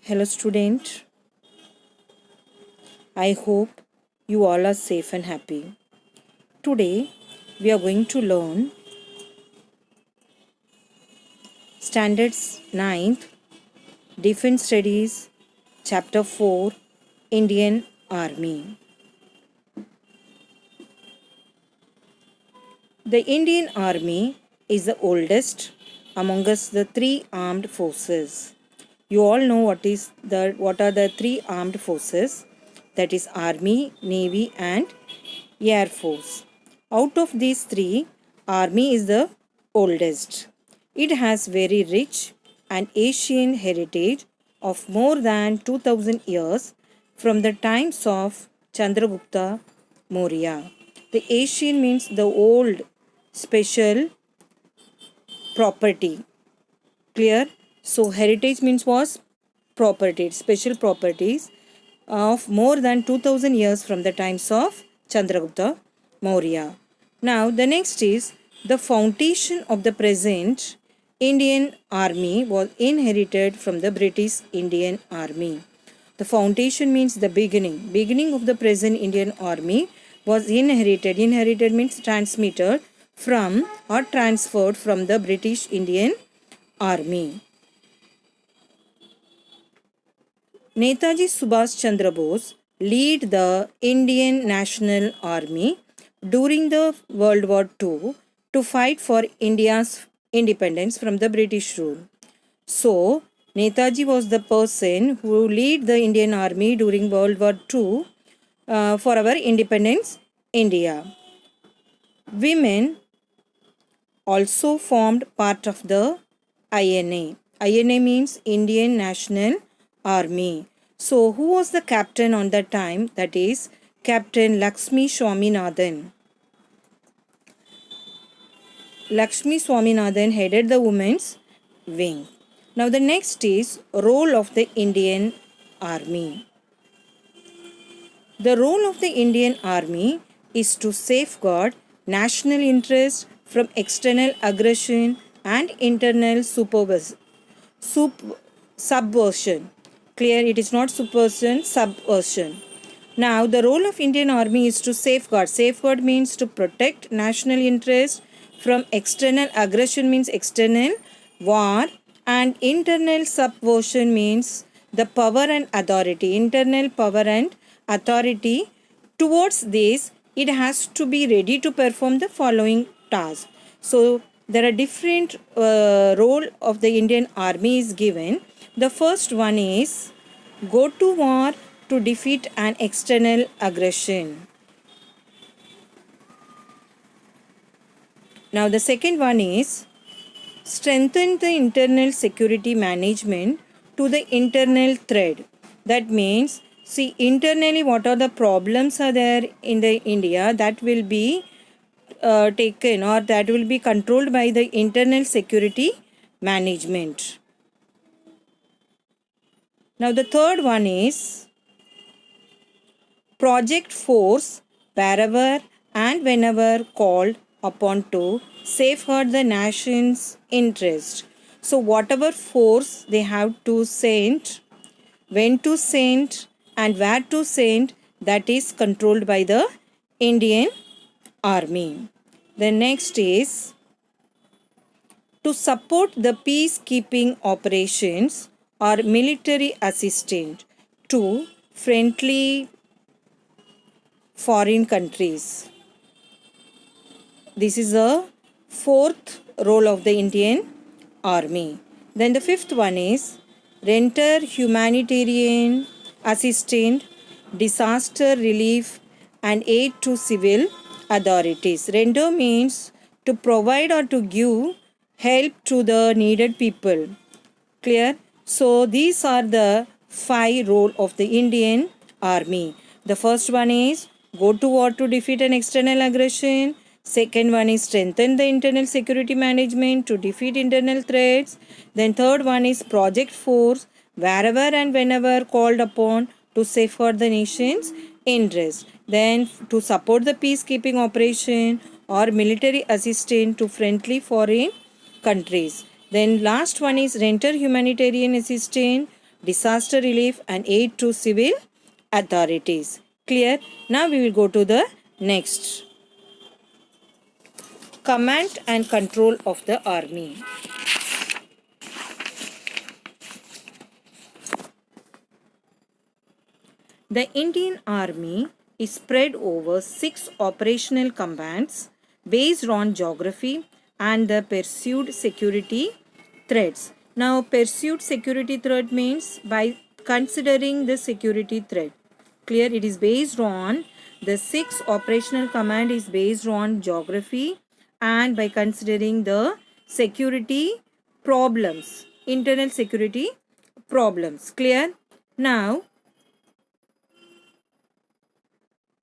Hello, student. I hope you all are safe and happy. Today, we are going to learn Standards 9th Defense Studies, Chapter 4 Indian Army. The Indian Army is the oldest amongst the three armed forces. You all know what are the three armed forces, that is Army, Navy and Air Force. Out of these three, Army is the oldest. It has very rich and ancient heritage of more than 2000 years from the times of Chandragupta Maurya. The Asian means the old special property. Clear? So heritage means was property, special properties of more than 2000 years from the times of Chandragupta Maurya. Now the next is the foundation of the present Indian Army was inherited from the British Indian Army. The foundation means the beginning. Beginning of the present Indian Army was inherited. Inherited means transmitted from or transferred from the British Indian Army. Netaji Subhash Chandra Bose led the Indian National Army during the World War II to fight for India's independence from the British rule. So, Netaji was the person who led the Indian Army during World War II for our independence, India. Women also formed part of the INA. INA means Indian National Army. So, who was the captain on that time? That is Captain Lakshmi Swaminathan. Lakshmi Swaminathan headed the women's wing. Now, the next is role of the Indian Army. The role of the Indian Army is to safeguard national interest from external aggression and internal subversion. Clear, it is not subversion, subversion. Now, the role of Indian Army is to safeguard. Safeguard means to protect national interest from external aggression means external war, and internal subversion means the power and authority. Internal power and authority. Towards this, it has to be ready to perform the following tasks. So, there are different role of the Indian Army is given. The first one is go to war to defeat an external aggression. Now the second one is strengthen the internal security management to the internal threat. That means, see, internally what are the problems are there in the India, that will be taken or that will be controlled by the internal security management. Now the third one is project force wherever and whenever called upon to safeguard the nation's interest. So whatever force they have to send, when to send and where to send, that is controlled by the Indian Army. The next is to support the peacekeeping operations or military assistance to friendly foreign countries. This is the fourth role of the Indian Army. Then the fifth one is render humanitarian assistance, disaster relief and aid to civil authorities. Render means to provide or to give help to the needed people. Clear? So these are the 5 roles of the Indian Army. The first one is go to war to defeat an external aggression. Second one is strengthen the internal security management to defeat internal threats. Then third one is project force wherever and whenever called upon to safeguard the nation's interest. Then to support the peacekeeping operation or military assistance to friendly foreign countries. Then last one is render humanitarian assistance disaster relief and aid to civil authorities. Clear? Now we will go to the next. Command and control of the army. The Indian Army is spread over 6 operational commands based on geography and the pursued security threats. Now, pursued security threat means by considering the security threat. Clear? It is based on the 6 operational command is based on geography and by considering the security problems, internal security problems. Clear? Now,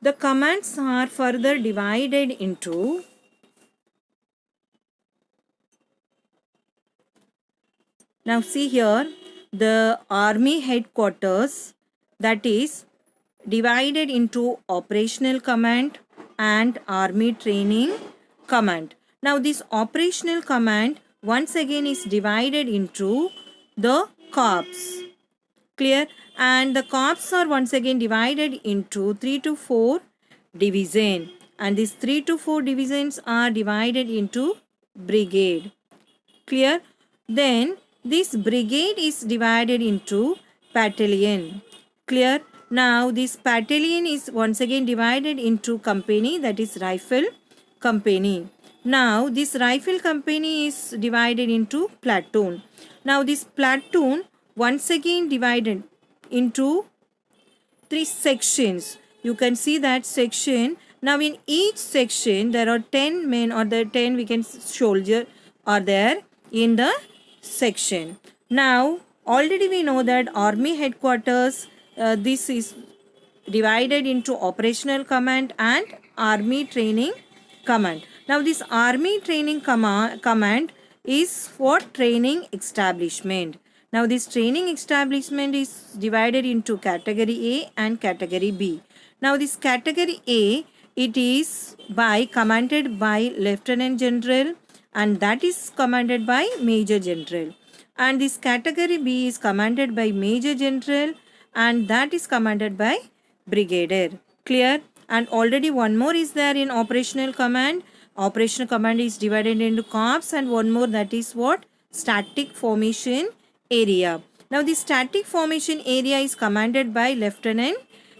the commands are further divided into now see here the army headquarters, that is divided into operational command and army training command. Now this operational command once again is divided into the corps. Clear? And the corps are once again divided into 3 to 4 division, and these 3 to 4 divisions are divided into brigade. Clear? Then this brigade is divided into battalion. Clear? Now this battalion is once again divided into company, that is rifle company. Now this rifle company is divided into platoon. Now this platoon once again divided into 3 sections. You can see that section. Now in each section there are 10 men, or the 10 we can soldier are there in the section. Now already we know that army headquarters, this is divided into operational command and army training command. Now this army training command is for training establishment. Now this training establishment is divided into category A and category B. Now this category A, it is commanded by Lieutenant General, and that is commanded by Major General. And this category B is commanded by Major General, and that is commanded by Brigadier. Clear? And already one more is there in operational command. Operational command is divided into corps, and one more, that is what? Static formation area. Now the static formation area is commanded by Lieutenant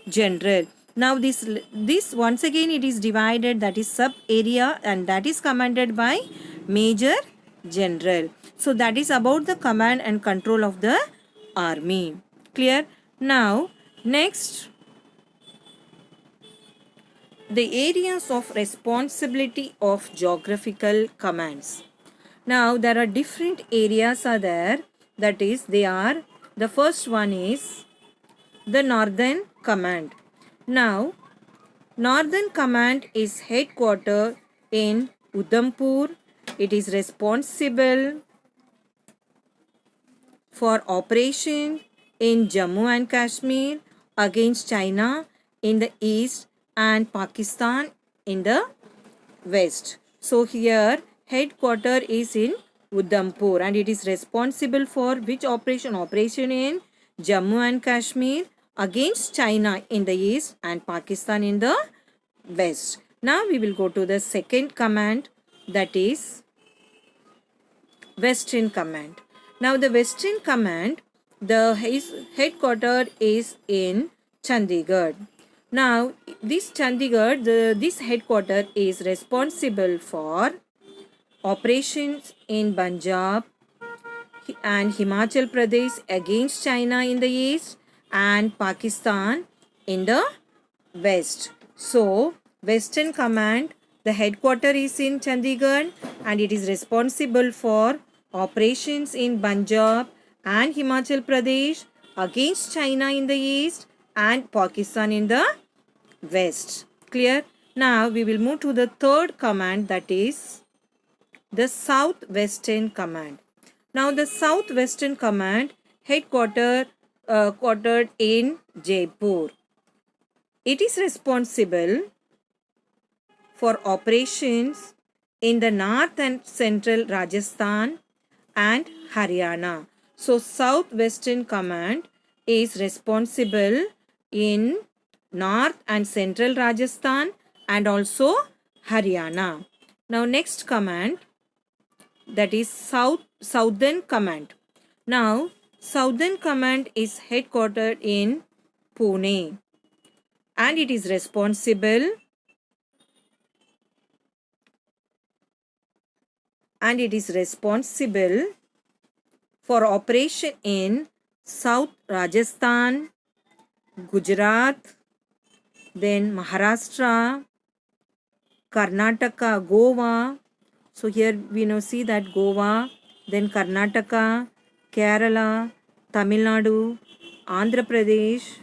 General. Now this once again it is divided, that is sub area, and that is commanded by Major General. So that is about the command and control of the army. Clear? Now next, the areas of responsibility of geographical commands. Now there are different areas are there, that is they are, the first one is the Northern Command. Now Northern Command is headquartered in Udhampur. It is responsible for operation in Jammu and Kashmir against China in the east and Pakistan in the west. So here headquarter is in Udhampur, and it is responsible for which operation? Operation in Jammu and Kashmir against China in the east and Pakistan in the west. Now we will go to the second command, that is Western Command. Now the Western Command, the headquarter is in Chandigarh. Now this Chandigarh, this headquarter is responsible for operations in Punjab and Himachal Pradesh against China in the east and Pakistan in the west. So Western Command, the headquarter is in Chandigarh, and it is responsible for operations in Punjab and Himachal Pradesh against China in the east and Pakistan in the west. Clear? Now we will move to the third command, that is the Southwestern Command. Now the Southwestern Command quartered in Jaipur. It is responsible for operations in the north and central Rajasthan and Haryana. So Southwestern Command is responsible in North and Central Rajasthan and also Haryana. Now next command, that is Southern Command. Now Southern Command is headquartered in Pune and it is responsible for operation in South Rajasthan, Gujarat, then Maharashtra, Karnataka, Goa. So here we now see that Goa, then Karnataka, Kerala, Tamil Nadu, Andhra Pradesh.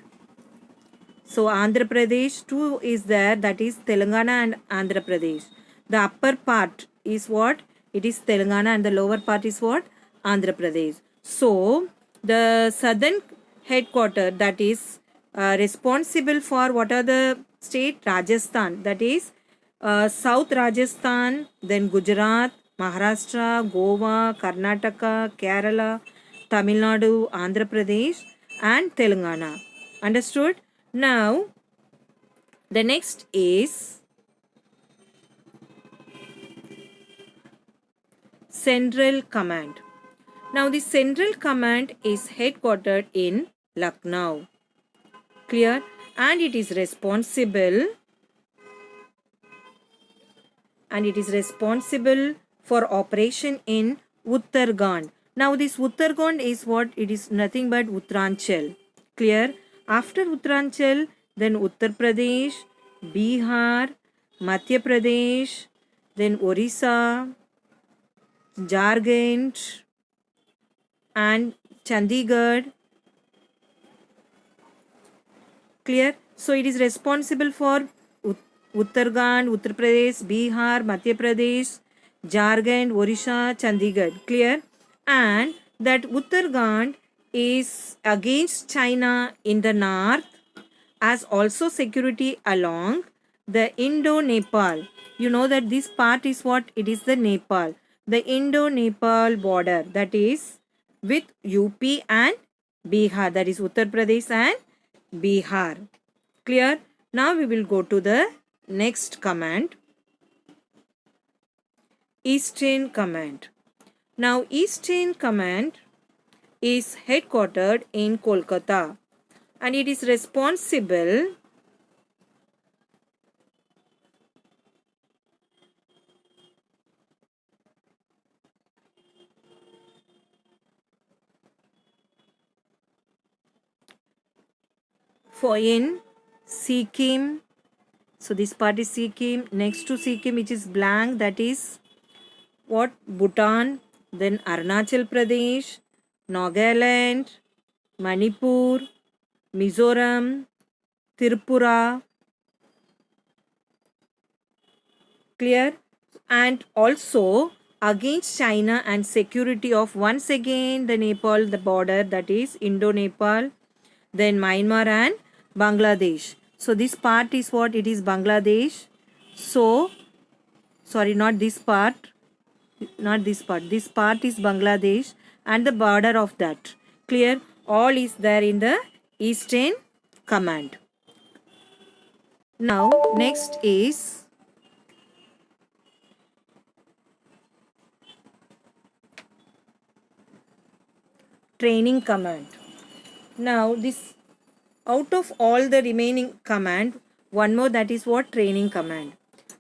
So Andhra Pradesh too is there, that is Telangana and Andhra Pradesh. The upper part is what? It is Telangana and the lower part is what? Andhra Pradesh. So the southern headquarter, that is responsible for what are the state? Rajasthan, that is South Rajasthan, then Gujarat, Maharashtra, Goa, Karnataka, Kerala, Tamil Nadu, Andhra Pradesh and Telangana. Understood? Now, the next is Central Command. Now, the Central Command is headquartered in Lucknow. Clear? And it is responsible for operation in Uttarakhand. Now, this Uttarakhand is what? It is nothing but Uttaranchal. Clear? After Uttaranchal, then Uttar Pradesh, Bihar, Madhya Pradesh, then Orissa, Jharkhand and Chandigarh. Clear? So it is responsible for Uttarakhand, Uttar Pradesh, Bihar, Madhya Pradesh, Jharkhand, Orissa, Chandigarh. Clear? And that Uttarakhand is against China in the north, as also security along the Indo-Nepal. You know that this part is what? It is the Nepal. The Indo-Nepal border, that is with UP and Bihar, that is Uttar Pradesh and Bihar. Clear? Now we will go to the next command, Eastern Command. Now Eastern Command is headquartered in Kolkata and it is responsible for in Sikkim. So this part is Sikkim. Next to Sikkim, which is blank, that is what? Bhutan, then Arunachal Pradesh, Nagaland, Manipur, Mizoram, Tripura. Clear? And also against China and security of once again the Nepal, the border, that is Indo-Nepal, then Myanmar and Bangladesh. So this part is what? It is Bangladesh. So, sorry, not this part. This part is Bangladesh and the border of that. Clear? All is there in the Eastern Command. Now, next is Training Command. Now, this out of all the remaining command, one more, that is what? Training Command.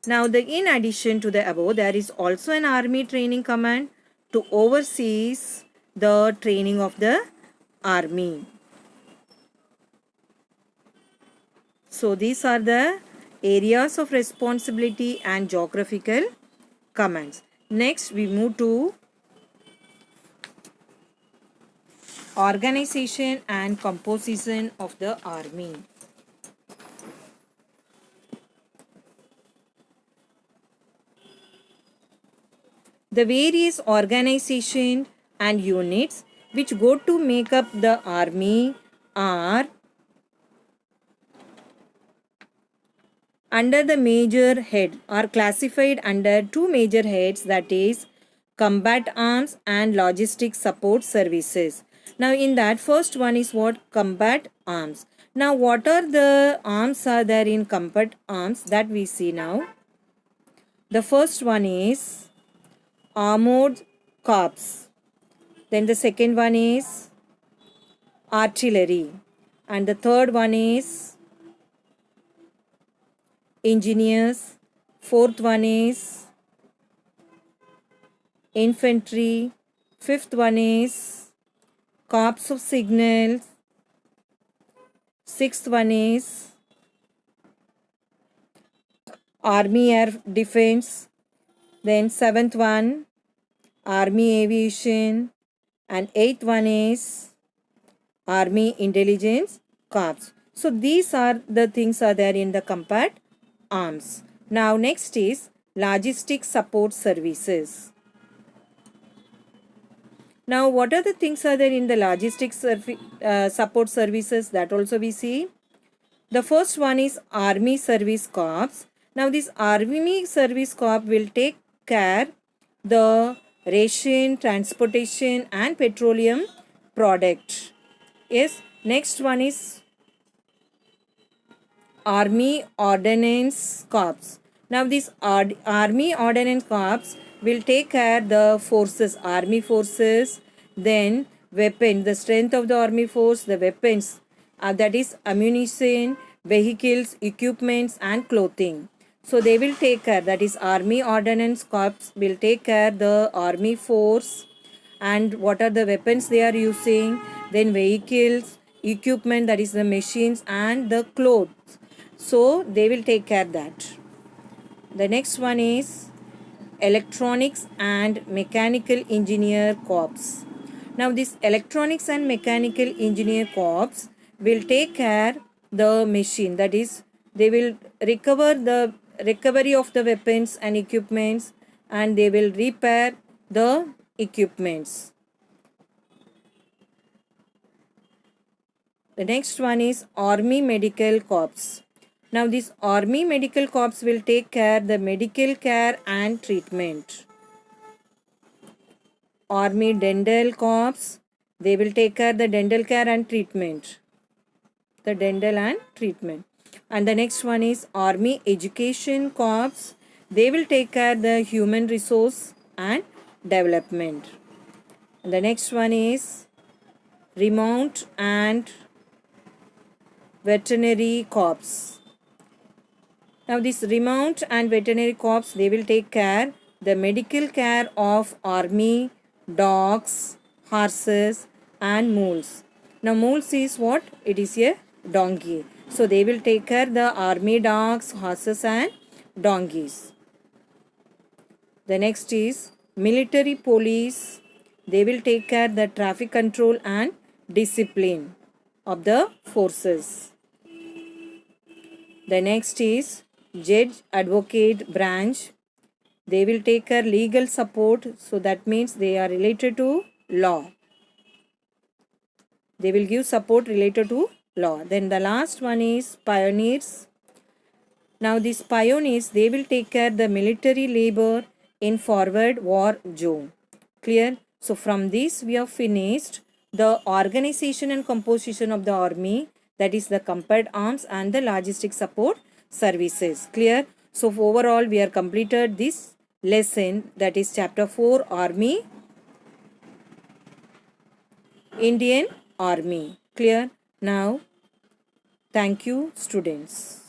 Now, in addition to the above, there is also an Army Training Command to oversee the training of the Army. So, these are the areas of responsibility and geographical commands. Next, we move to organization and composition of the Army. The various organizations and units which go to make up the Army are under the major head, are classified under two major heads, that is Combat Arms and Logistic Support Services. Now in that first one is what? Combat arms. Now what are the arms are there in combat arms that we see now? The first one is armored corps. Then the second one is artillery. And the third one is engineers. Fourth one is infantry. Fifth one is corps of signals. Sixth one is army air defense. Then seventh one, army aviation. And eighth one is army intelligence corps. So these are the things are there in the combat arms. Now next is logistic support services. Now what are the things are there in the logistics support services that also we see? The first one is Army Service Corps. Now this Army Service Corps will take care the ration, transportation and petroleum product. Yes, next one is Army Ordnance Corps. Now this Army Ordnance Corps will take care the forces, army forces, then weapon, the strength of the army force, the weapons, that is ammunition, vehicles, equipments and clothing. So they will take care, that is Army Ordnance Corps will take care the army force and what are the weapons they are using, then vehicles, equipment, that is the machines and the clothes. So they will take care that. The next one is Electronics and Mechanical Engineer Corps. Now this Electronics and Mechanical Engineer Corps will take care the machine, that is they will recover the recovery of the weapons and equipments and they will repair the equipments. The next one is Army Medical Corps. Now this Army Medical Corps will take care the medical care and treatment. Army Dental Corps, they will take care the dental care and treatment. The dental and treatment. And the next one is Army Education Corps. They will take care the human resource and development. And the next one is Remount and Veterinary Corps. Now this Remount and Veterinary Corps, they will take care the medical care of army, dogs, horses and mules. Now mules is what? It is a donkey. So they will take care the army dogs, horses and donkeys. The next is military police. They will take care the traffic control and discipline of the forces. The next is judge advocate branch. They will take care legal support. So that means they are related to law. They will give support related to law. Then the last one is pioneers. Now these pioneers, they will take care the military labor in forward war zone. Clear? So from this we have finished the organization and composition of the army, that is the combat arms and the logistic support services. Clear? So overall we are completed this lesson, that is chapter 4 Army, Indian Army. Clear? Now thank you students.